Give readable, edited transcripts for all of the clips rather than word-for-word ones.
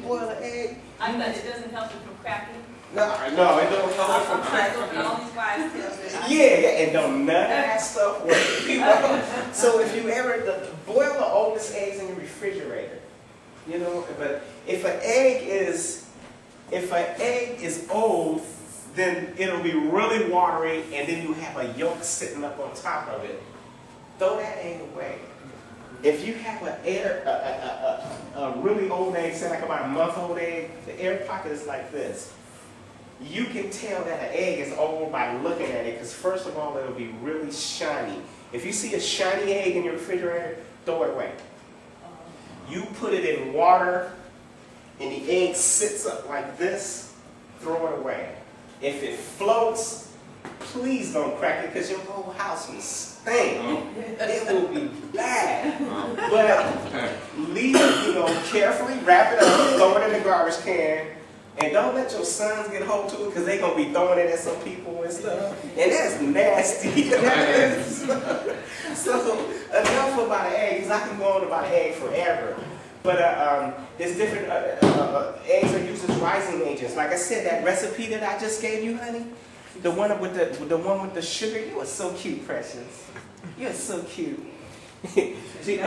boil an egg. I thought it doesn't help it from cracking. No, it don't help it from cracking. All these wives tell me. Yeah, and don't none of that stuff work. So if you ever boil the oldest eggs in your refrigerator, you know. But if an egg is old, then it'll be really watery, and then you have a yolk sitting up on top of it. Throw that egg away. If you have a really old egg, say like about a month-old egg, the air pocket is like this. You can tell that an egg is old by looking at it, because first of all, it'll be really shiny. If you see a shiny egg in your refrigerator, throw it away. You put it in water, and the egg sits up like this, throw it away. If it floats, please don't crack it, because your whole house will stink. It will be bad. But leave it, you know, carefully, wrap it up, throw it in the garbage can, and don't let your sons get hold to it, because they're going to be throwing it at some people and stuff. And that's nasty. So enough about an egg, because I can go on about an egg forever. But there's different eggs are used as rising agents. Like I said, that recipe that I just gave you, honey, the one with the sugar, you are so cute, Precious. You are so cute. See,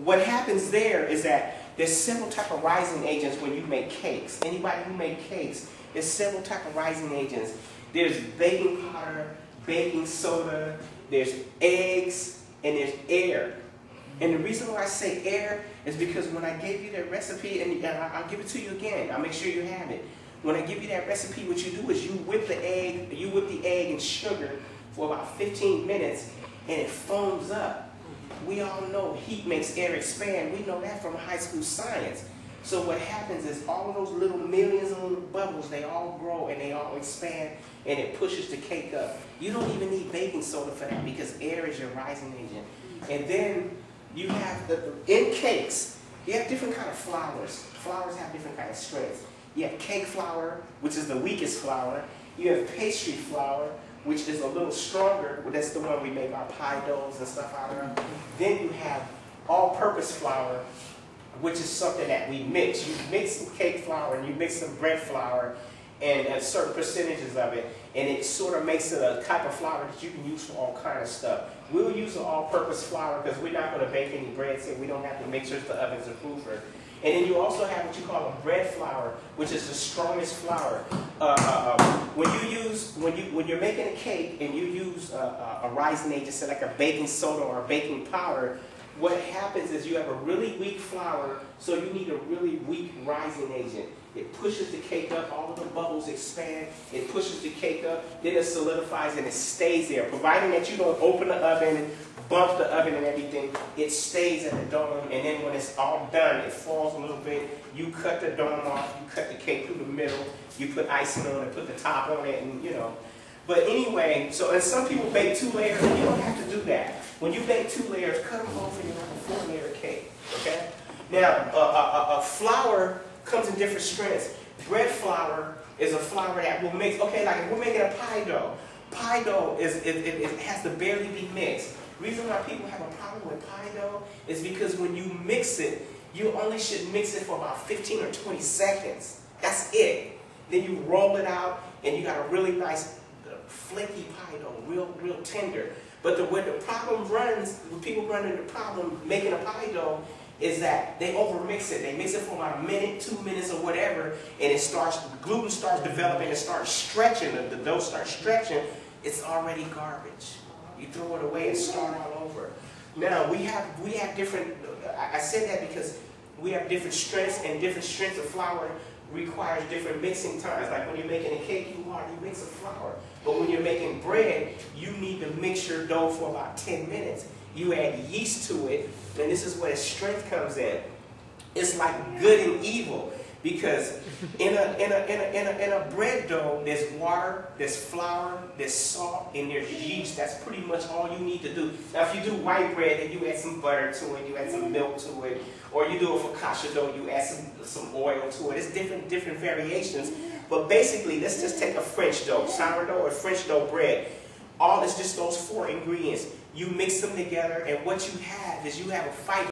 what happens there is that there's several types of rising agents when you make cakes. Anybody who make cakes, there's several types of rising agents. There's baking powder, baking soda, there's eggs, and there's air. And the reason why I say air is because when I gave you that recipe, and I'll give it to you again, I'll make sure you have it. When I give you that recipe, what you do is you whip the egg in sugar for about 15 minutes, and it foams up. We all know heat makes air expand. We know that from high school science. So what happens is all of those little millions of little bubbles, they all grow and they all expand, and it pushes the cake up. You don't even need baking soda for that, because air is your rising agent. And then you have, in cakes, you have different kind of flours. Flours have different kind of strengths. You have cake flour, which is the weakest flour. You have pastry flour, which is a little stronger. That's the one we make our pie doughs and stuff out of. Then you have all-purpose flour, which is something that we mix. You mix some cake flour and you mix some bread flour and certain percentages of it, and it sort of makes it a type of flour that you can use for all kind of stuff. We'll use an all-purpose flour because we're not going to bake any bread, so we don't have to make sure the ovens are proofer. And then you also have what you call a bread flour, which is the strongest flour. When you're making a cake and you use a rising agent, say like a baking soda or a baking powder, what happens is you have a really weak flour, so you need a really weak rising agent. It pushes the cake up, all of the bubbles expand, it pushes the cake up, then it solidifies and it stays there. Providing that you don't open the oven, bump the oven and everything, it stays at the dome, and then when it's all done, it falls a little bit, you cut the dome off, you cut the cake through the middle, you put icing on it, put the top on it, and you know. But anyway, so and some people bake 2 layers, and you don't have to do that. When you bake 2 layers, cut them off and you have a 4-layer cake, okay? Now, a flour comes in different strengths. Bread flour is a flour that will mix, okay, like if we're making a pie dough. Pie dough, it has to barely be mixed. The reason why people have a problem with pie dough is because when you mix it, you only should mix it for about 15 or 20 seconds. That's it. Then you roll it out, and you got a really nice flaky pie dough, real tender. But where the problem runs, when people run into the problem making a pie dough, is that they overmix it. They mix it for about a minute, 2 minutes, or whatever, and gluten starts developing and starts stretching. The dough starts stretching. It's already garbage. You throw it away and start all over. Now we have different. I said that because we have different strengths, and different strengths of flour requires different mixing times. Like when you're making a cake, you hardly mix a flour. But when you're making bread, you need to mix your dough for about 10 minutes. You add yeast to it, and this is where the strength comes in. It's like good and evil, because in a bread dough, there's water, there's flour, there's salt, and there's yeast. That's pretty much all you need to do. Now, if you do white bread, then you add some butter to it, you add some milk to it, or you do a focaccia dough, you add some oil to it. It's different variations. But basically, let's just take a French dough, sourdough or French dough bread. All is just those 4 ingredients. You mix them together, and what you have is you have a fight